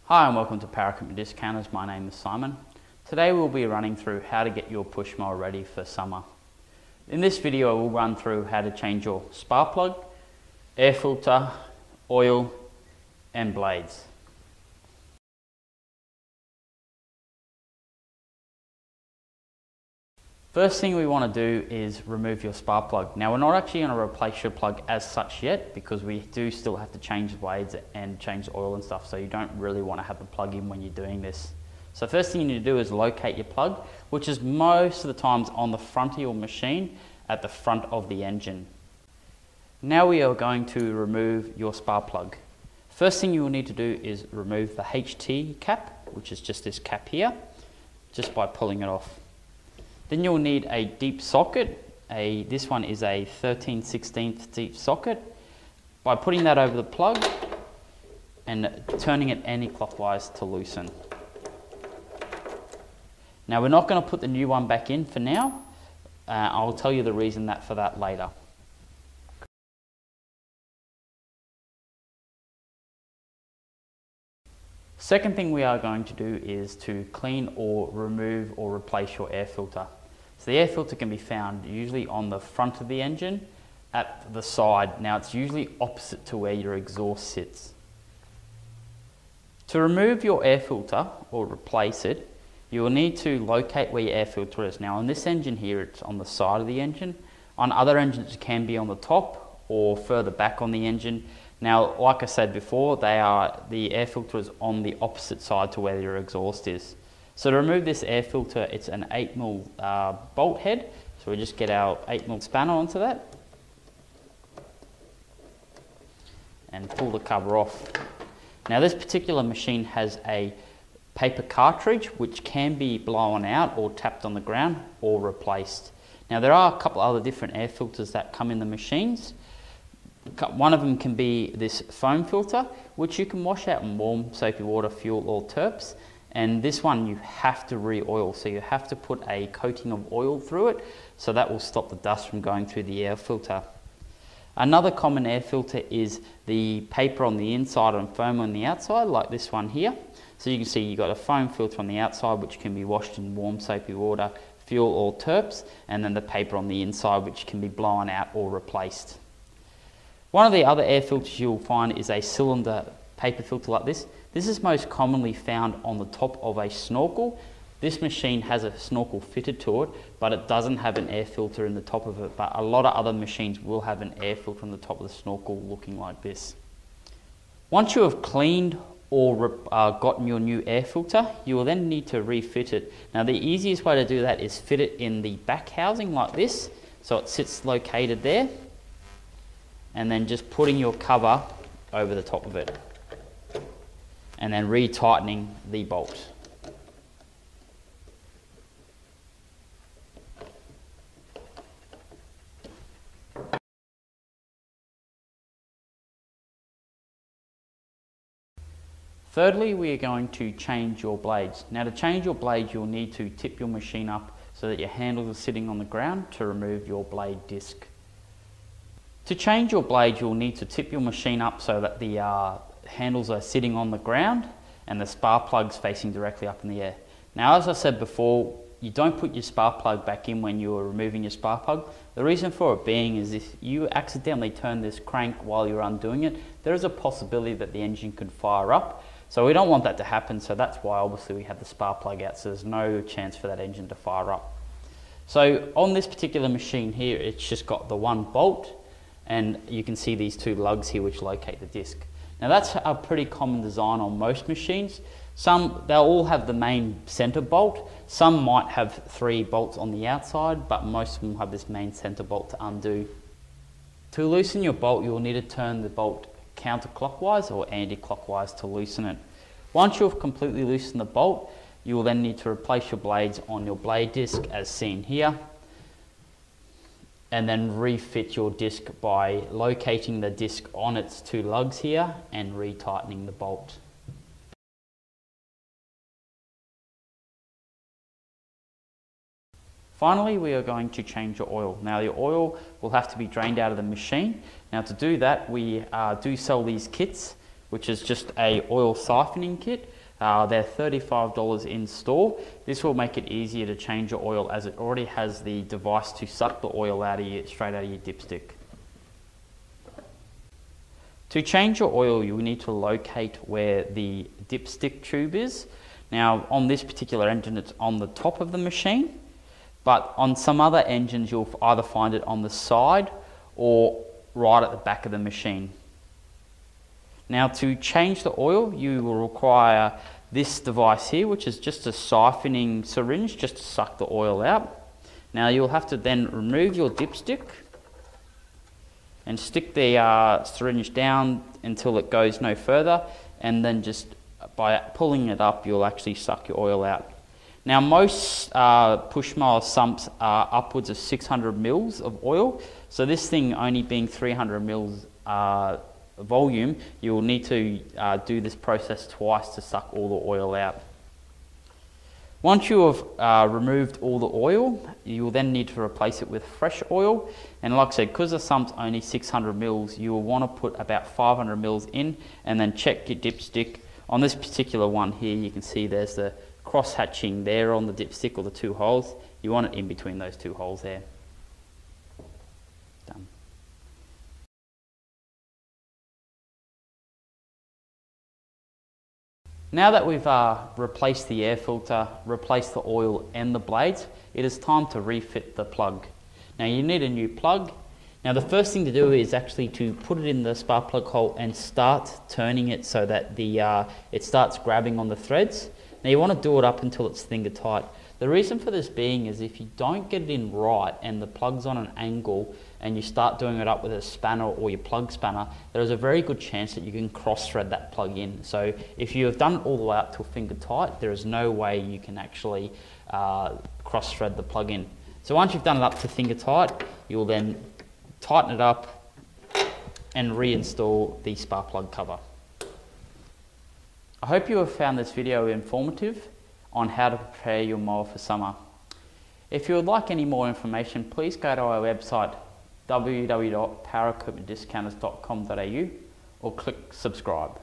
Hi and welcome to Power Equipment Discounters. My name is Simon. Today we'll be running through how to get your push mower ready for summer. In this video we'll run through how to change your spark plug, air filter, oil and blades. First thing we want to do is remove your spark plug. Now we're not actually going to replace your plug as such yet because we do still have to change the blades and change the oil and stuff, so you don't really want to have the plug in when you're doing this. So first thing you need to do is locate your plug, which is most of the times on the front of your machine at the front of the engine. Now we are going to remove your spark plug. First thing you will need to do is remove the HT cap, which is just this cap here, just by pulling it off. Then you'll need a deep socket. This one is a 13/16 deep socket. By putting that over the plug and turning it anti-clockwise to loosen. Now we're not going to put the new one back in for now. I'll tell you the reason for that later. Second thing we are going to do is to clean or remove or replace your air filter. So the air filter can be found usually on the front of the engine at the side. Now it's usually opposite to where your exhaust sits. To remove your air filter or replace it, you will need to locate where your air filter is. Now on this engine here it's on the side of the engine. On other engines it can be on the top or further back on the engine. Now, like I said before, the air filter is on the opposite side to where your exhaust is. So to remove this air filter, it's an 8mm bolt head. So we just get our 8mm spanner onto that and pull the cover off. Now this particular machine has a paper cartridge which can be blown out or tapped on the ground or replaced. Now there are a couple other different air filters that come in the machines. One of them can be this foam filter, which you can wash out in warm soapy water, fuel or terps. And this one you have to re-oil, so you have to put a coating of oil through it, so that will stop the dust from going through the air filter. Another common air filter is the paper on the inside and foam on the outside, like this one here. So you can see you've got a foam filter on the outside, which can be washed in warm soapy water, fuel or terps, and then the paper on the inside, which can be blown out or replaced. One of the other air filters you'll find is a cylinder paper filter like this. This is most commonly found on the top of a snorkel. This machine has a snorkel fitted to it, but it doesn't have an air filter in the top of it. But a lot of other machines will have an air filter on the top of the snorkel looking like this. Once you have cleaned or gotten your new air filter, you will then need to refit it. Now the easiest way to do that is fit it in the back housing like this, so it sits located there. And then just putting your cover over the top of it and then retightening the bolt. Thirdly, we are going to change your blades. Now to change your blades, you'll need to tip your machine up so that your handles are sitting on the ground to remove your blade disc. To change your blade, you'll need to tip your machine up so that the handles are sitting on the ground and the spark plug's facing directly up in the air. Now, as I said before, you don't put your spark plug back in when you're removing your spark plug. The reason for it being is if you accidentally turn this crank while you're undoing it, there is a possibility that the engine could fire up. So we don't want that to happen, so that's why obviously we have the spark plug out, so there's no chance for that engine to fire up. So on this particular machine here, it's just got the one bolt, and you can see these two lugs here which locate the disc. Now that's a pretty common design on most machines. They'll all have the main center bolt. Some might have 3 bolts on the outside, but most of them have this main center bolt to undo. To loosen your bolt, you'll need to turn the bolt counterclockwise or anti-clockwise to loosen it. Once you've completely loosened the bolt, you will then need to replace your blades on your blade disc as seen here, and then refit your disc by locating the disc on its 2 lugs here and retightening the bolt. Finally, we are going to change your oil. Now your oil will have to be drained out of the machine. Now to do that, we do sell these kits, which is just a oil siphoning kit. They're $35 in store. This will make it easier to change your oil as it already has the device to suck the oil straight out of your dipstick. To change your oil, you will need to locate where the dipstick tube is. Now, on this particular engine, it's on the top of the machine, but on some other engines, you'll either find it on the side or right at the back of the machine. Now, to change the oil, you will require this device here, which is just a siphoning syringe, just to suck the oil out. Now, you'll have to then remove your dipstick and stick the syringe down until it goes no further, and then just by pulling it up, you'll actually suck your oil out. Now, most push mower sumps are upwards of 600 mils of oil, so this thing only being 300 mils volume, you will need to do this process twice to suck all the oil out. Once you have removed all the oil, you will then need to replace it with fresh oil. And like I said, because the sump's only 600 mils, you will want to put about 500 mils in and then check your dipstick. On this particular one here, you can see there's the cross hatching there on the dipstick, or the two holes. You want it in between those two holes there. Done. Now that we've replaced the air filter, replaced the oil and the blades, it is time to refit the plug. Now, you need a new plug. Now, the first thing to do is actually to put it in the spark plug hole and start turning it so that it starts grabbing on the threads. Now, you want to do it up until it's finger tight. The reason for this being is if you don't get it in right and the plug's on an angle and you start doing it up with a spanner or your plug spanner, there is a very good chance that you can cross thread that plug in. So if you have done it all the way up till finger tight, there is no way you can actually cross thread the plug in. So once you've done it up to finger tight, you'll then tighten it up and reinstall the spark plug cover. I hope you have found this video informative on how to prepare your mower for summer. If you would like any more information, please go to our website www.powerequipmentdiscounters.com.au or click subscribe.